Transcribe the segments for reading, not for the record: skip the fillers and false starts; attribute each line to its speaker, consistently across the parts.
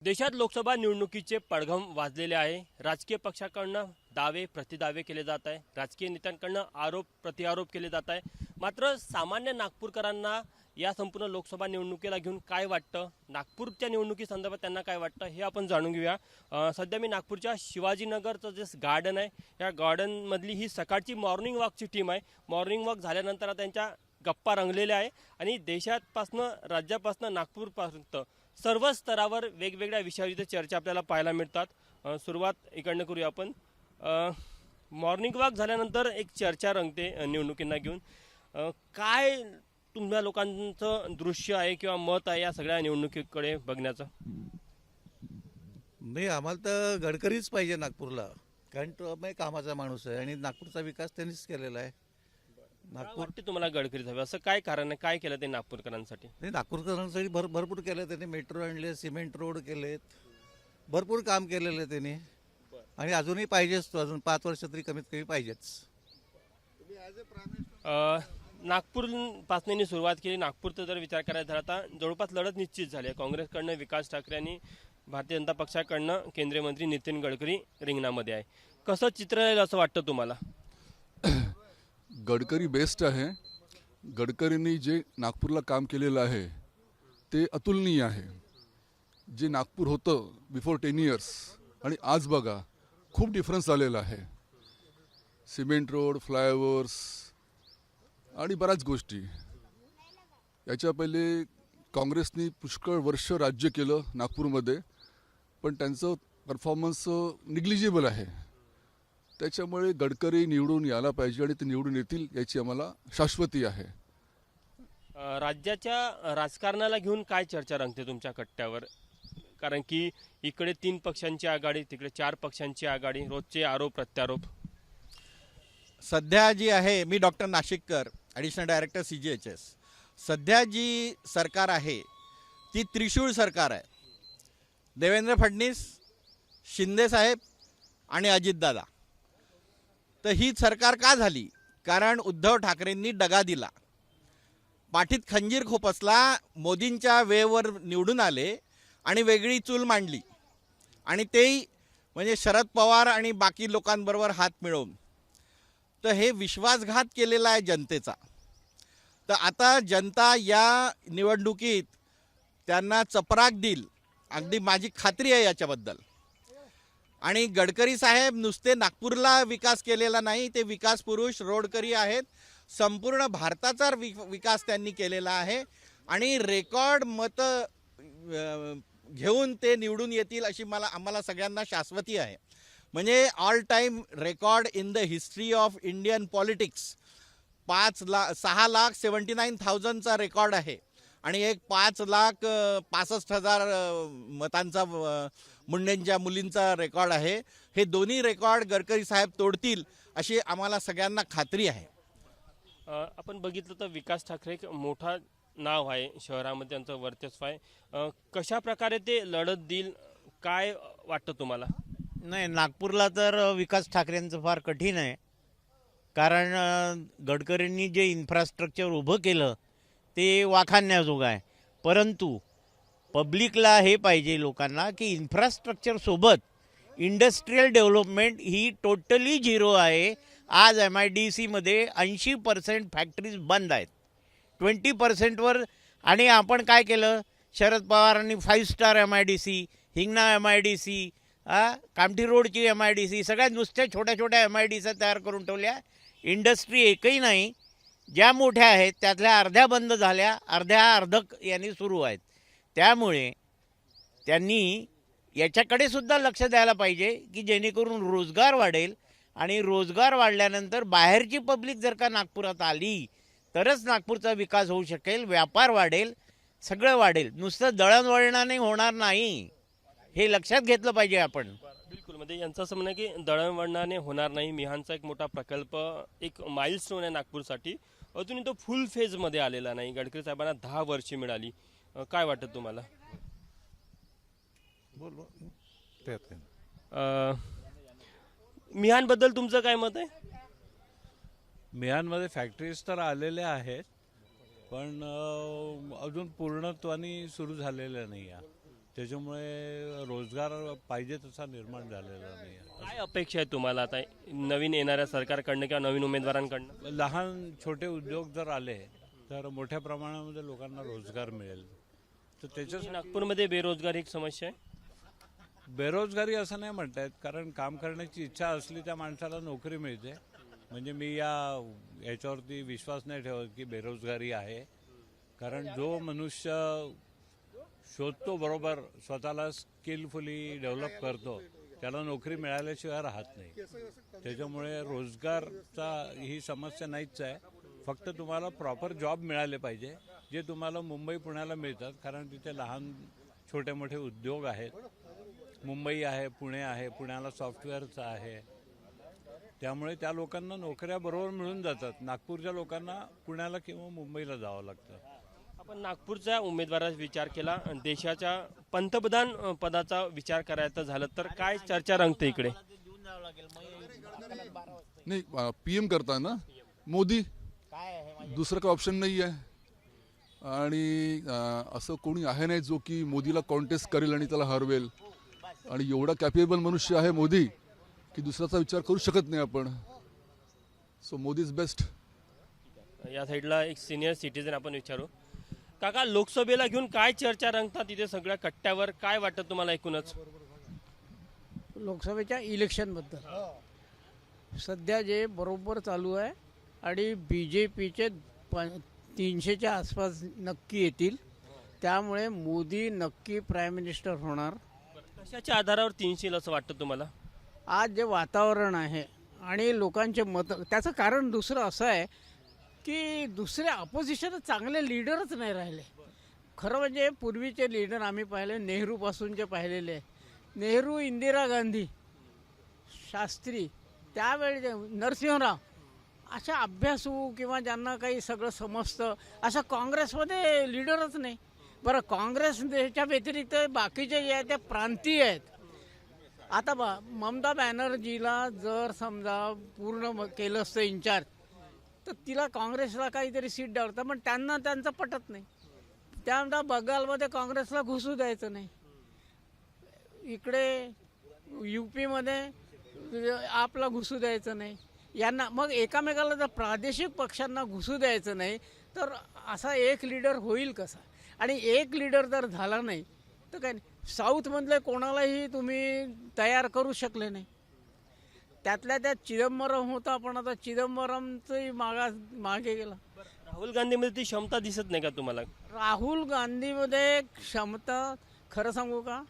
Speaker 1: देशात लोकसभा निवडणुकीचे पडघम वाजलेले आहे। राजकीय पक्षाकडनं दावे प्रतिदावे केले जात आहे, राजकीय नेत्यांकडनं आरोप प्रतिआरोप केले जात आहे। मात्र सामान्य नागपूरकरांना या संपूर्ण लोकसभा निवडणुकीला घेऊन काय वाटतं, नागपूरच्या निवडणुकीसंदर्भात त्यांना काय वाटतं हे आपण जाणून घेऊया। सध्या मी नागपूरच्या शिवाजीनगरचं जे गार्डन आहे, या गार्डनमधली ही सकाळची मॉर्निंग वॉकची टीम आहे। मॉर्निंग वॉक झाल्यानंतर त्यांच्या गप्पा रंगलेल्या आहे आणि देशापासनं राज्यापासनं नागपूरपर्यंत सर्व स्तरावर वेगवेगळ्या विषयावरची चर्चा आपल्याला पाहायला मिळतात। सुरुवात इकडनं करूया आपण। मॉर्निंग वॉक झाल्यानंतर एक चर्चा रंगते निवडणुकींना घेऊन। काय तुम्हा लोकांचं दृश्य आहे किंवा मत आहे या सगळ्या निवडणुकीकडे बघण्याचं?
Speaker 2: नाही, आम्हाला तर गडकरीच पाहिजे नागपूरला, कारण तो आम्ही कामाचा माणूस आहे आणि नागपूरचा विकास त्यांनीच केलेला आहे। नागपूर
Speaker 1: वाटते तुम्हाला गडकरीच हवे असं काय कारण आहे, काय केलं ते नागपूरकरांसाठी?
Speaker 2: नाही, नागपूरकरांसाठी भरपूर केलं त्यांनी। मेट्रो आणले, सिमेंट रोड केलेत, भरपूर काम केलेलं आहे त्यांनी आणि अजूनही पाहिजेच, तो अजून 5 वर्ष तरी कमीत कमी पाहिजेच।
Speaker 1: नागपूरपासून सुरुवात केली। नागपूरचा जर विचार करायचा झाला तर जवळपास लढत निश्चित झाली आहे। काँग्रेसकडनं विकास ठाकरे आणि भारतीय जनता पक्षाकडनं केंद्रीय मंत्री नितीन गडकरी रिंगणामध्ये आहे। कसं चित्र आहे असं वाटतं तुम्हाला?
Speaker 3: गडकरी बेस्ट आहे। गडकरींनी जे नागपूरला काम केलेलं आहे ते अतुलनीय आहे। जे नागपूर होतं बिफोर 10 इयर्स आणि आज बघा खूप डिफरन्स आलेला आहे। सिमेंट रोड, फ्लायओव्हर्स आणि बऱ्याच गोष्टी। याच्या पहिले काँग्रेसनी पुष्कळ वर्ष राज्य केलं नागपूरमध्ये, पण त्यांचं परफॉर्मन्स निग्लिजिबल आहे। त्याच्यामुळे गडकरी निवडून यायला पाहिजे आणि ते निवडून येतील याची आम्हाला शाश्वती आहे।
Speaker 1: राज्याच्या राजकारणाला घेऊन काय चर्चा रंगते तुमच्या कट्ट्यावर? कारण की इकडे 3 पक्षांची आघाडी, तिकडे 4 पक्षांची आघाडी, रोजचे आरोप प्रत्यारोप।
Speaker 4: सध्या जी आहे, मी डॉक्टर नाशिककर, ॲडिशनल डायरेक्टर CGHS। सध्या जी सरकार आहे ती त्रिशूळ सरकार आहे। देवेंद्र फडणवीस, शिंदे साहेब आणि अजितदादा। तर ही सरकार का झाली? कारण उद्धव ठाकरेंनी दगा दिला, पाठीत खंजीर खोपसला, मोदींच्या वेवर निवडून आले आणि वेगळी चूल मांडली, आणि तेही म्हणजे शरद पवार आणि बाकी लोकांबरोबर हात मिळवून। तर हे विश्वासघात केलेला आहे जनतेचा। तर आता जनता या निवडणुकीत त्यांना चपराक देईल, अगदी माझी खात्री आहे याच्याबद्दल। आणि गडकरी साहेब नुसते नागपूरला विकास केलेला नाही, ते विकास पुरुष रोडकरी आहेत। संपूर्ण भारताचा विकास त्यांनी केलेला आहे आणि रेकॉर्ड मत घेऊन ते निवडून येतील अशी आम्हाला सगळ्यांना शाश्वती आहे। म्हणजे all time record in the history of Indian politics 6,79,000चा रेकॉर्ड आहे आणि एक 5,65,000 मतांचा मुंडेंच्या मुलींचा रेकॉर्ड आहे। हे दोन्ही रेकॉर्ड गडकरी साहेब तोडतील अशी आम्हाला सगळ्यांना खात्री आहे।
Speaker 1: आपण बघितलं तर विकास ठाकरे एक मोठा नाव आहे, शहरामध्ये त्यांचं वर्चस्व आहे। कशा प्रकारे ते लढत देईल काय वाटतं तुम्हाला?
Speaker 5: नाही, नागपूरला तर विकास ठाकरेंचं फार कठीण आहे, कारण गडकरींनी जे इन्फ्रास्ट्रक्चर उभं केलं ते वाखाणण्याजोगं आहे। परंतु पब्लिकला हे पाहिजे, लोकांना, की इन्फ्रास्ट्रक्चरसोबत इंडस्ट्रियल डेव्हलपमेंट ही टोटली झिरो आहे। आज MIDCमध्ये 80% फॅक्टरीज बंद आहेत, 20%वर। आणि आपण काय केलं? शरद पवारांनी 5 star MIDC, Hingna MIDC, Kamthi रोडची MIDC, सगळ्या नुसत्या छोट्या छोट्या MIDC तयार करून ठेवल्या। इंडस्ट्री एकही नाही। ज्या मोठ्या आहेत त्यातल्या अर्ध्या बंद झाल्या, अर्धक यांनी सुरू आहेत। त्यामुळे त्यांनी याच्याकडे सुद्धा लक्ष द्यायला पाहिजे की जेणेकरून रोजगार वाढेल, आणि रोजगार वाढल्यानंतर बाहेरची पब्लिक जर का नागपुरात आली तरच नागपूरचा विकास होऊ शकेल, व्यापार वाढेल, सगळं वाढेल। नुसतं दळणवळणाने होणार नाही, हे लक्षात घेतलं पाहिजे आपण।
Speaker 1: बिलकुल, म्हणजे यांचं असं म्हणणं आहे की दळणवळणाने होणार नाही। मिहानचा एक मोठा प्रकल्प, एक माइलस्टोन आहे नागपूरसाठी, अजूनही तो फुल फेजमध्ये आलेला नाही। गडकरी साहेबांना 10 वर्षे मिळाली। काय वाटतं तुम्हाला? मिहानबद्दल तुमचं काय मत आहे?
Speaker 6: मिहानमध्ये फॅक्टरीज तर आलेल्या आहेत, पण अजून पूर्णत्वाने सुरू झालेल्या नाही आहे। त्याच्यामुळे रोजगार पाहिजे तसा निर्माण झालेला नाही आहे.
Speaker 1: काय अपेक्षा आहे तुम्हाला आता नवीन येणाऱ्या सरकारकडनं किंवा नवीन उमेदवारांकडनं?
Speaker 6: लहान छोटे उद्योग जर आले तर मोठ्या प्रमाणामध्ये लोकांना रोजगार मिळेल. तर त्याच्यासाठी
Speaker 1: नागपूरमध्ये बेरोजगारी एक समस्या आहे.
Speaker 6: बेरोजगारी असं नाही म्हणतायत, कारण काम करण्याची इच्छा असली त्या माणसाला नोकरी मिळते. म्हणजे मी याच्यावरती विश्वास नाही ठेवत की बेरोजगारी आहे, कारण जो मनुष्य शोधतो बरोबर, स्वतःला स्किलफुली डेव्हलप करतो, त्याला नोकरी मिळाल्याशिवाय राहत नाही. त्याच्यामुळे रोजगारचा ही समस्या नाहीच आहे. फक्त तुम्हाला प्रॉपर जॉब मिळाले पाहिजे, जे तुम्हाला मुंबई पुण्याला मिळतात, कारण तिथे लहान छोटे मोठे उद्योग आहेत. मुंबई आहे, पुणे आहे, पुण्याला सॉफ्टवेअरचं आहे, त्यामुळे त्या लोकांना नोकऱ्या बरोबर मिळून जातात. नागपूरच्या लोकांना पुण्याला किंवा मुंबईला जावं लागतं.
Speaker 1: आपण नागपूरच्या उमेदवाराचा विचार केला, देशाच्या पंतप्रधान पदाचा विचार करायचा झालं तर काय चर्चा रंगते इकडे?
Speaker 3: नाही, PM करताय ना मोदी, दुसरं काही ऑप्शन नाही आहे. आणि असं कोणी आहे नाही जो की मोदीला कॉन्टेस्ट करेल आणि त्याला हरवेल. आणि एवढा कॅपेबल मनुष्य आहे मोदी की दुसऱ्याचा विचार करू शकत नाही आपण. So Modi is best.
Speaker 1: या साईडला एक सिनियर सिटीजन आपण विचारू. काका, लोकसभेला घेऊन काय चर्चा रंगतात तिथे सगळ्या कट्ट्यावर? काय वाटतं तुम्हाला एकूणच?
Speaker 7: लोकसभेच्या इलेक्शनबद्दल सध्या जे बरोबर चालू आहे आणि BJPचे 300च्या आसपास नक्की येतील, त्यामुळे मोदी नक्की प्राईम मिनिस्टर होणार.
Speaker 1: कशाच्या आधारावर 300 असं वाटतं तुम्हाला?
Speaker 7: आज जे वातावरण आहे आणि लोकांचे मत, त्याचं कारण दुसरं असं आहे की दुसरे अपोजिशन चांगले लीडरच नाही राहिले. खरं म्हणजे पूर्वीचे लीडर आम्ही पाहिले, नेहरूपासूनचे पाहिलेले, नेहरू, इंदिरा गांधी, शास्त्री, त्यावेळी नरसिंहराव, अशा अभ्यासू किंवा ज्यांना काही सगळं समजतं, असं काँग्रेसमध्ये लीडरच नाही. बरं, काँग्रेसच्या व्यतिरिक्त बाकीचे जे आहेत ते प्रांतीय आहेत. आता ममता बॅनर्जीला जर समजा पूर्ण केलं असतं इन्चार्ज, तर तिला काँग्रेसला काहीतरी सीट द्यावं, पण त्यांना त्यांचं पटत नाही. त्यानंतर बंगालमध्ये काँग्रेसला घुसू द्यायचं नाही, इकडे UPमध्ये आपला घुसू द्यायचं नाही, यांना मग एकामेकाला जर प्रादेशिक पक्षांना घुसू द्यायचं नाही, तर असा एक लीडर होईल कसा? आणि एक लीडर जर झाला नाही तर काय नाही. साऊथमधले कोणालाही तुम्ही तयार करू शकले नाही. त्यातल्या त्यात चिदंबरम होता, पण आता चिदंबरमचंही मागे गेला.
Speaker 1: राहुल गांधीमध्ये ती क्षमता दिसत नाही का तुम्हाला?
Speaker 7: राहुल गांधीमध्ये क्षमता, खरं सांगू का,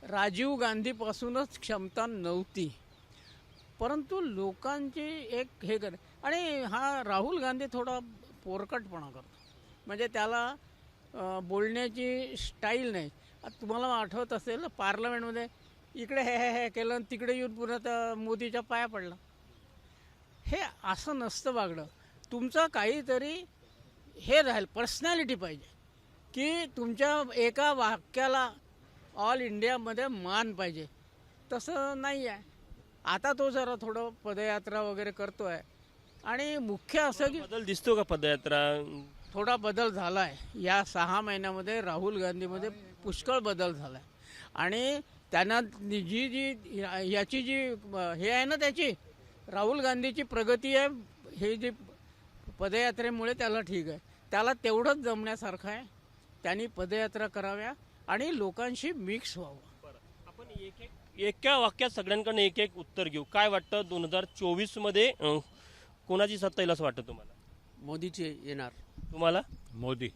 Speaker 7: राजीव गांधीपासूनच क्षमता नव्हती, परंतु लोकांची एक हे कर. आणि हा राहुल गांधी थोडा पोरकटपणा करतो, म्हणजे त्याला बोलण्याची स्टाईल नाही. तुम्हाला आठवत असेल पार्लमेंटमध्ये इकडे हे केलं आणि तिकडे येऊन पुन्हा त्या मोदीच्या पाया पडला. हे असं नसतं वागणं. तुमचं काहीतरी हे राहील, पर्सनॅलिटी पाहिजे, की तुमच्या एका वाक्याला ऑल इंडियामध्ये मान पाहिजे. तसं नाही आहे. आता तो जरा थोडं पदयात्रा वगैरे करतो आहे. आणि मुख्य असं की
Speaker 1: बदल दिसतो का पदयात्रा?
Speaker 7: थोडा बदल झाला आहे या 6 महिन्यामध्ये. राहुल गांधीमध्ये पुष्कळ बदल झाला आहे. आणि त्यांना याची जी हे आहे ना, त्याची राहुल गांधीची प्रगती आहे, हे जी पदयात्रेमुळे त्याला ठीक आहे. त्याला तेवढंच जमण्यासारखं आहे. त्यांनी पदयात्रा कराव्या आणि लोकांशी मिक्स व्हावं.
Speaker 1: आपण एका वाक्यात सगळ्यांकडनं एक एक उत्तर घेऊ. काय वाटतं 2024 कोणाची सत्ता येईल असं वाटतं तुम्हाला?
Speaker 8: मोदीचे येणार.
Speaker 1: तुम्हाला?
Speaker 6: मोदी.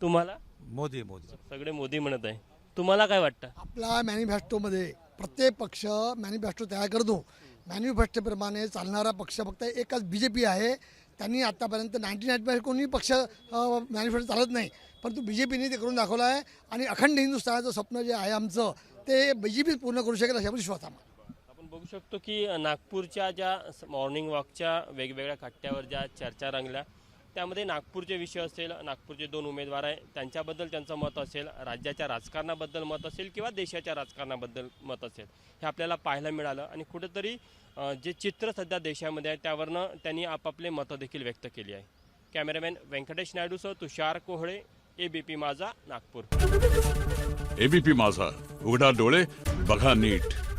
Speaker 1: तुम्हाला?
Speaker 9: मोदी.
Speaker 1: सगळे मोदी म्हणत आहे. तुम्हाला काय वाटतं?
Speaker 10: आपला मॅनिफेस्टोमध्ये प्रत्येक पक्ष मॅनिफेस्टो तयार करतो. मॅनिफेस्टोप्रमाणे चालणारा पक्ष फक्त एकच BJP आहे. त्यांनी आत्तापर्यंत 99% कोणी पक्ष मॅनिफेस्टो चालत नाही, परंतु BJPने ते करून दाखवलं आहे. आणि अखंड हिंदुस्थानाचं स्वप्न जे आहे आमचं, ते BJP पूर्ण करू शकेल अशा विश्वास आम्हाला.
Speaker 1: आपण बघू शकतो की नागपूरच्या ज्या मॉर्निंग वॉकच्या वेगवेगळ्या कट्ट्यावर ज्या चर्चा रंगल्या, त्यामध्ये नागपूरचे विषय असेल, नागपूरचे 2 उमेदवार आहे त्यांच्याबद्दल त्यांचं मत असेल, राज्याच्या राजकारणाबद्दल मत असेल किंवा देशाच्या राजकारणाबद्दल मत असेल, हे आपल्याला पाहायला मिळालं. आणि कुठेतरी जे चित्र सध्या देशामध्ये आहे त्यावरनं त्यांनी आपापले मतं देखील व्यक्त केली आहे. कॅमेरामॅन व्यंकटेश नायडूसह तुषार कोहळे, ABP माझा, नागपूर.
Speaker 8: एबीपी माझा, उघडा डोळे बघा नीट.